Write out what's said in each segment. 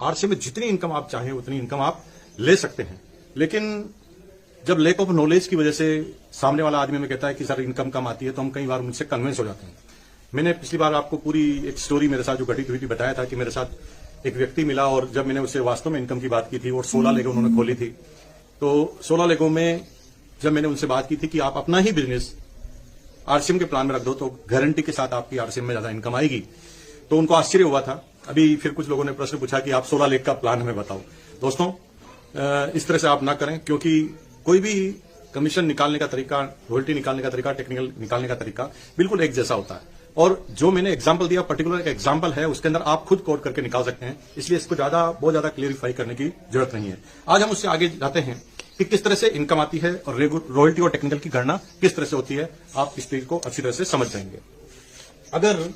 RC में जितनी income आप चाहें उतनी इनकम आप ले सकते हैं। लेकिन जब लैक ऑफ नॉलेज की वजह से सामने वाला आदमी में कहता है कि सर इनकम कम आती है, तो हम कई बार उनसे कन्विंस हो जाते हैं। मैंने पिछली बार आपको पूरी एक स्टोरी मेरे साथ जो घटित हुई थी बताया था कि मेरे साथ एक व्यक्ति मिला और जब मैंने उससे वास्तव में इनकम की बात की थी और 16 लेगों उन्होंने खोली थी, तो 16 लेगों में जब मैंने उनसे बात की थी कि आप अपना ही बिजनेस आरसीएम के प्लान में रख दो तो गारंटी के साथ आपकी आरसीएम में ज्यादा इनकम आएगी, तो उनको आश्चर्य हुआ था। अभी फिर कुछ लोगों ने प्रश्न पूछा कि आप 16 लाख का प्लान हमें बताओ। दोस्तों, इस तरह से आप ना करें, क्योंकि कोई भी कमीशन निकालने का तरीका, रॉयल्टी निकालने का तरीका, टेक्निकल निकालने का तरीका बिल्कुल एक जैसा होता है। और जो मैंने एग्जाम्पल दिया पर्टिकुलर एक एग्जाम्पल है, उसके अंदर आप खुद कोड करके निकाल सकते हैं, इसलिए इसको बहुत ज्यादा क्लियरिफाई करने की जरूरत नहीं है। आज हम उससे आगे जाते हैं कि किस तरह से इनकम आती है और रॉयल्टी और टेक्निकल की गणना किस तरह से होती है। आप इस चीज को अच्छी तरह से समझ जाएंगे। अगर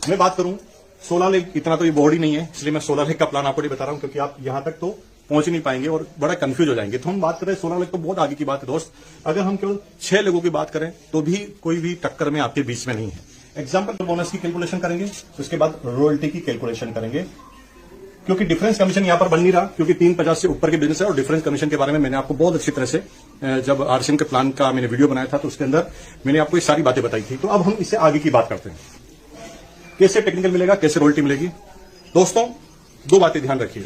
मैं बात करूं 16 लाख, इतना तो ये बोर्ड ही नहीं है, इसलिए मैं 16 लाख का प्लान आपको नहीं बता रहा हूं, क्योंकि आप यहां तक तो पहुंच नहीं पाएंगे और बड़ा कंफ्यूज हो जाएंगे। तो हम बात करें 16 लाख, तो बहुत आगे की बात है दोस्त। अगर हम केवल 6 लोगों की बात करें तो भी कोई भी टक्कर में आपके बीच में नहीं है। एग्जाम्पल बोनस की कैलकुलेशन करेंगे, उसके बाद रॉयल्टी की कैलकुलेशन करेंगे, क्योंकि डिफरेंस कमीशन यहां पर बन नहीं रहा, क्योंकि 350 से ऊपर के बिजनेस है। और डिफरेंस कमीशन के बारे में मैंने आपको बहुत अच्छी तरह से जब आरसीएम के प्लान का मैंने वीडियो बनाया था तो उसके अंदर मैंने आपको ये सारी बातें बताई थी। तो अब हम इससे आगे की बात करते हैं, कैसे टेक्निकल मिलेगा, कैसे रॉयल्टी मिलेगी। दोस्तों, 2 बातें ध्यान रखिए।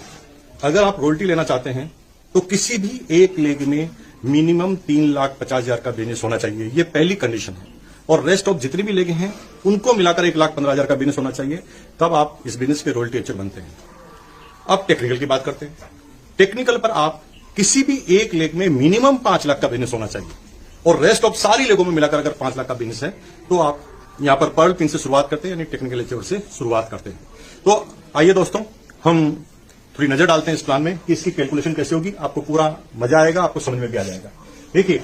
अगर आप रॉयल्टी लेना चाहते हैं तो किसी भी एक लेग में मिनिमम 3,50,000 का बिजनेस होना चाहिए, ये पहली कंडीशन है। और रेस्ट ऑफ जितनी भी लेगे हैं उनको मिलाकर 1,15,000 का बिजनेस होना चाहिए, तब आप इस बिजनेस के रॉयल्टी एचर बनते हैं। अब टेक्निकल की बात करते हैं। टेक्निकल पर आप किसी भी एक लेग में मिनिमम 5 लाख का बिजनेस होना चाहिए, और रेस्ट ऑफ सारी लेगों में मिलाकर अगर 5 लाख का बिजनेस है तो आप यहां पर पर्ल पिन से शुरुआत करते हैं, यानी टेक्निकल एचर से शुरुआत करते हैं। तो आइए दोस्तों, हम थोड़ी नजर डालते हैं इस प्लान में कि इसकी कैलकुलेशन कैसे होगी। आपको पूरा मजा आएगा, आपको समझ में भी आ जाएगा। देखिए,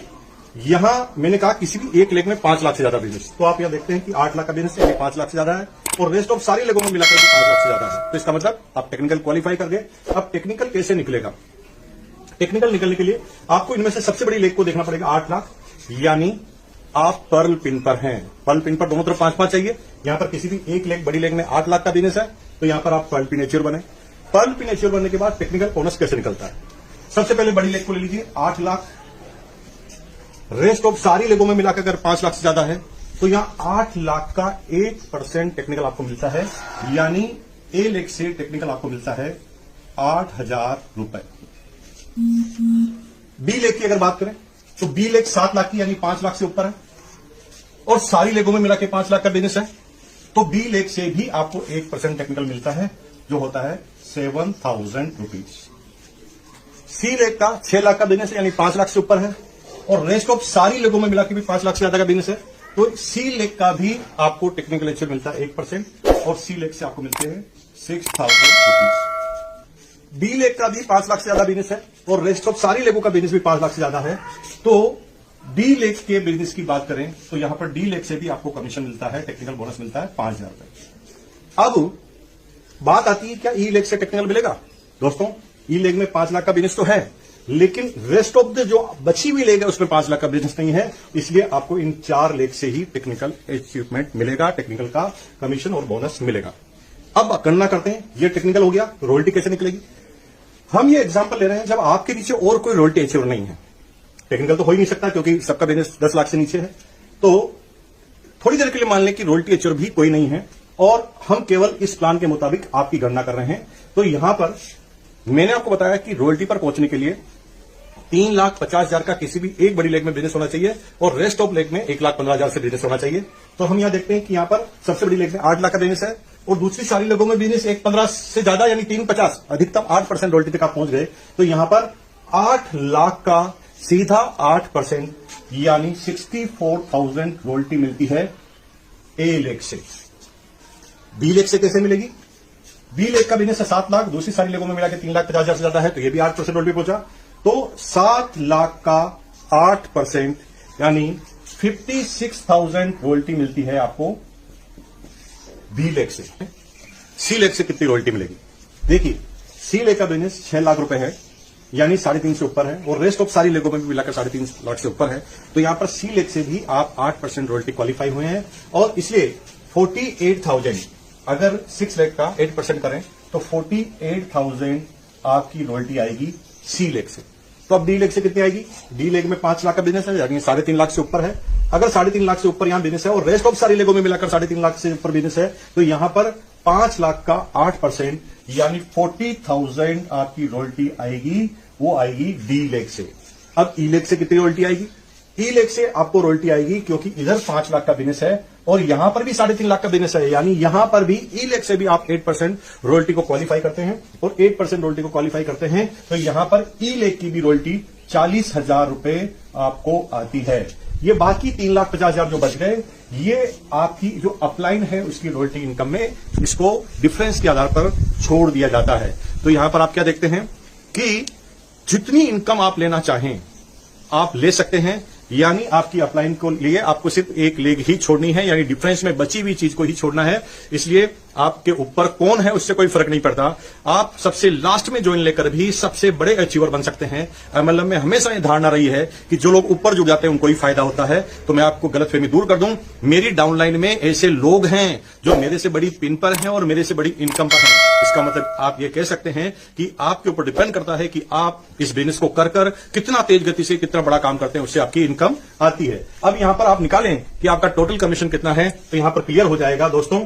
यहां मैंने कहा किसी भी एक लेग में 5 लाख से ज्यादा बिजनेस, तो आप यहां देखते हैं कि 8 लाख का बिजनेस है, 5 लाख से ज्यादा है, और रेस्ट ऑफ सारी लेगों में मिलाकर 5 लाख से ज्यादा है। तो इसका मतलब आप टेक्निकल क्वालिफाई कर गए। अब टेक्निकल कैसे निकलेगा? टेक्निकल निकलने के लिए आपको इनमें से सबसे बड़ी लेग को देखना पड़ेगा, 8 लाख, यानी आप पर्ल पिन पर हैं। पर्ल पिन पर दोनों तरफ 5-5 चाहिए। यहां पर किसी भी एक लेग, बड़ी लेग में 8 लाख का बिजनेस है, तो यहां पर आप पर्ल पिन एच्योर बने। पर्ल पिन एच्योर बनने के बाद टेक्निकल बोनस कैसे निकलता है? सबसे पहले बड़ी लेग को ले लीजिए, 8 लाख। रेस्ट ऑफ सारी लेगों में मिलाकर अगर 5 लाख से ज्यादा है तो यहां 8 लाख का 1% टेक्निकल आपको मिलता है, यानी ए लेग से टेक्निकल आपको मिलता है 8,000 रुपए। बी लेग की अगर बात करें तो बी लेग 7 लाख की, यानी 5 लाख से ऊपर है, और सारी लेगों में मिला के 5 लाख का बिजनेस है, तो बी लेग से भी आपको 1% टेक्निकल मिलता है, जो होता है 7,000 रुपीज। सी लेग का 6 लाख का बिजनेस है, यानी 5 लाख से ऊपर है, और रेस्ट ऑफ सारी लेगों में मिला के भी 5 लाख से ज्यादा का बिजनेस है, तो सी लेग का भी आपको टेक्निकल एचर मिलता है 1%, और सी लेग से आपको मिलते हैं 6,000 रुपीज। बी लेग का भी 5 लाख से ज्यादा बिजनेस है, और रेस्ट ऑफ सारी लेगों का बिजनेस भी 5 लाख से ज्यादा है, तो डी लेग के बिजनेस की बात करें तो यहां पर डी लेग से भी आपको कमीशन मिलता है, टेक्निकल बोनस मिलता है 5,000 रुपए। अब बात आती है, क्या ई लेग से टेक्निकल मिलेगा? दोस्तों, ई लेग में 5 लाख का बिजनेस तो है, लेकिन रेस्ट ऑफ द जो बची हुई लेग है उसमें 5 लाख का बिजनेस नहीं है, इसलिए आपको इन 4 लेग से ही टेक्निकल अचीवमेंट मिलेगा, टेक्निकल का कमीशन और बोनस मिलेगा। अब गणना करते हैं, ये टेक्निकल हो गया, रॉयल्टी कैसे निकलेगी? हम ये एग्जांपल ले रहे हैं जब आपके नीचे और कोई रॉयल्टी अचीवर नहीं है। टेक्निकल तो हो ही नहीं सकता, क्योंकि सबका बिजनेस 10 लाख से नीचे है। तो थोड़ी देर के लिए मान लें कि रॉयल्टी अचीवर भी कोई नहीं है, और हम केवल इस प्लान के मुताबिक आपकी गणना कर रहे हैं। तो यहां पर मैंने आपको बताया कि रॉयल्टी पर पहुंचने के लिए 3,50,000 का किसी भी एक बड़ी लेग में बिजनेस होना चाहिए, और रेस्ट ऑफ लेग में 1,15,000 से बिजनेस होना चाहिए। तो हम यहां देखते हैं कि यहां पर सबसे बड़ी लेग में 8 लाख का बिजनेस है, और दूसरी सारी लेगों में बिजनेस 1,15 से ज्यादा, यानी 3,50, अधिकतम 8% रॉयल्टी तक आप पहुंच गए। तो यहां पर 8 लाख का सीधा 8%, यानी 64,000 रॉयल्टी मिलती है ए लेग से। बी लेग से कैसे मिलेगी? बी लेग का बिजनेस है 7 लाख, दूसरी सारी लेगों में मिला के 3,50,000 से ज्यादा है, तो ये भी 8% रॉयल्टी पहुंचा। तो 7 लाख का 8%, यानी 56,000 रॉयल्टी मिलती है आपको बी लेग से। सी लेग से कितनी रॉयल्टी मिलेगी? देखिए, सी लेग का बिजनेस 6 लाख रुपए है, यानी 3.5 से ऊपर है, और रेस्ट ऑफ सारी लेगों में भी मिलाकर 3.5 लाख से ऊपर है। तो यहां पर सी लेग से भी आप 8% रॉयल्टी क्वालिफाई हुए हैं, और इसलिए 48,000 अगर 6 लेग का 8% करें तो 48,000 आपकी रॉयल्टी आएगी सी लेग से। तो अब डी लेग से कितनी आएगी? डी लेग में 5 लाख का बिजनेस है, यानी 3.5 लाख से ऊपर है। अगर 3.5 लाख से ऊपर यहां बिजनेस है और रेस्ट ऑफ सारी लेगों में मिलाकर 3.5 लाख से ऊपर बिजनेस है, तो यहां पर 5 लाख का 8% यानी 40,000 आपकी रॉयल्टी आएगी, वो आएगी डी लेग से। अब ई लेग से कितनी रॉयल्टी आएगी? ई लेग से आपको रॉयल्टी आएगी क्योंकि इधर 5 लाख का बिजनेस है और यहां पर भी 3.5 लाख का बिजनेस है, यानी यहां पर भी ई लेग से भी आप 8% रॉयल्टी को क्वालिफाई करते हैं और 8% रॉयल्टी को क्वालिफाई करते हैं, तो यहां पर ई लेग की भी रॉयल्टी 40,000 रुपए आपको आती है। ये बाकी 3,50,000 जो बच गए, ये आपकी जो अपलाइन है उसकी रॉयल्टी इनकम में इसको डिफरेंस के आधार पर छोड़ दिया जाता है। तो यहां पर आप क्या देखते हैं कि जितनी इनकम आप लेना चाहें आप ले सकते हैं, यानी आपकी अपलाइन को लिए आपको सिर्फ एक लेग ही छोड़नी है, यानी डिफरेंस में बची हुई चीज को ही छोड़ना है। इसलिए आपके ऊपर कौन है उससे कोई फर्क नहीं पड़ता। आप सबसे लास्ट में ज्वाइन लेकर भी सबसे बड़े अचीवर बन सकते हैं। एमएलएम में हमेशा ये धारणा रही है कि जो लोग ऊपर जुड़ जाते हैं उनको ही फायदा होता है। तो मैं आपको गलतफहमी दूर कर दूं, मेरी डाउनलाइन में ऐसे लोग हैं जो मेरे से बड़ी पिन पर हैं और मेरे से बड़ी इनकम पर हैं। इसका मतलब आप ये कह सकते हैं कि आपके ऊपर डिपेंड करता है कि आप इस बिजनेस को कर कितना तेज गति से कितना बड़ा काम करते हैं, उससे आपकी इनकम आती है। अब यहां पर आप निकालें कि आपका टोटल कमीशन कितना है, तो यहां पर क्लियर हो जाएगा दोस्तों।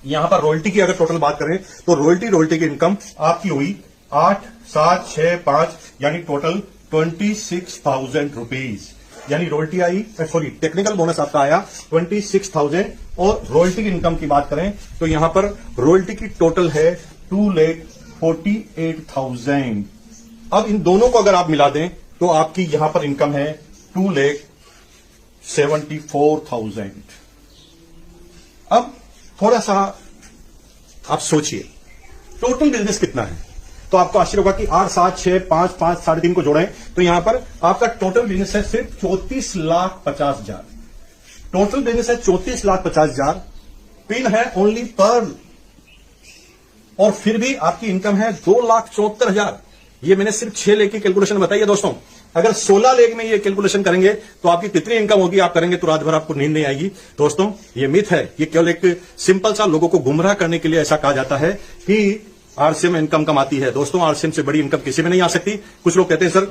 यहां पर रॉयल्टी की अगर टोटल बात करें तो रॉयल्टी की इनकम आपकी हुई 8, 7, 6, 5 यानी टोटल 26,000 रुपीज, यानी रॉयल्टी आई, सॉरी टेक्निकल बोनस आपका आया 26,000। और रॉयल्टी की इनकम की बात करें तो यहां पर रॉयल्टी की टोटल है 2,48,000। अब इन दोनों को अगर आप मिला दें तो आपकी यहां पर इनकम है 2,74,000। अब थोड़ा सा आप सोचिए टोटल बिजनेस कितना है, तो आपको आश्चर्य होगा कि 8, 7, 6, 5, 5, 3.5 को जोड़ें तो यहां पर आपका टोटल बिजनेस है सिर्फ 34,50,000। टोटल बिजनेस है 34,50,000, पिन है ओनली पर्ल, और फिर भी आपकी इनकम है 2,74,000। ये मैंने सिर्फ 6 लेग की कैलकुलेशन बताई है दोस्तों। अगर 16 लेग में ये कैलकुलेशन करेंगे तो आपकी कितनी इनकम होगी आप करेंगे तो रात भर आपको नींद नहीं आएगी। दोस्तों ये मिथ है, ये केवल एक सिंपल सा लोगों को गुमराह करने के लिए ऐसा कहा जाता है कि आरसीएम इनकम कम आती है। दोस्तों आरसीएम से बड़ी इनकम किसी में नहीं आ सकती। कुछ लोग कहते हैं सर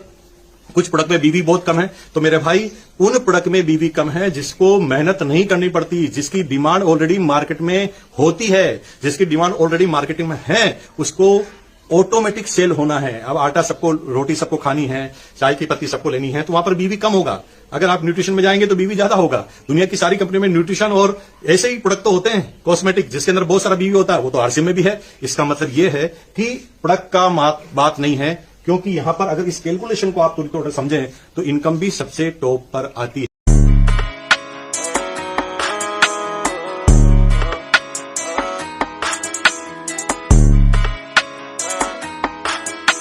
कुछ प्रोडक्ट में बीवी बहुत कम है, तो मेरे भाई उन प्रोडक्ट में बीवी कम है जिसको मेहनत नहीं करनी पड़ती, जिसकी डिमांड ऑलरेडी मार्केट में होती है, जिसकी डिमांड ऑलरेडी मार्केटिंग में है, उसको ऑटोमेटिक सेल होना है। अब आटा सबको, रोटी सबको खानी है, चाय की पत्ती सबको लेनी है, तो वहां पर बीवी कम होगा। अगर आप न्यूट्रिशन में जाएंगे तो बीवी ज्यादा होगा। दुनिया की सारी कंपनी में न्यूट्रिशन और ऐसे ही प्रोडक्ट तो होते हैं कॉस्मेटिक जिसके अंदर बहुत सारा बीवी होता है, वो तो आरसीएम में भी है। इसका मतलब ये है कि प्रोडक्ट का बात नहीं है, क्योंकि यहां पर अगर इस कैलकुलेशन को आप थोड़ी समझें तो इनकम भी सबसे टॉप पर आती है।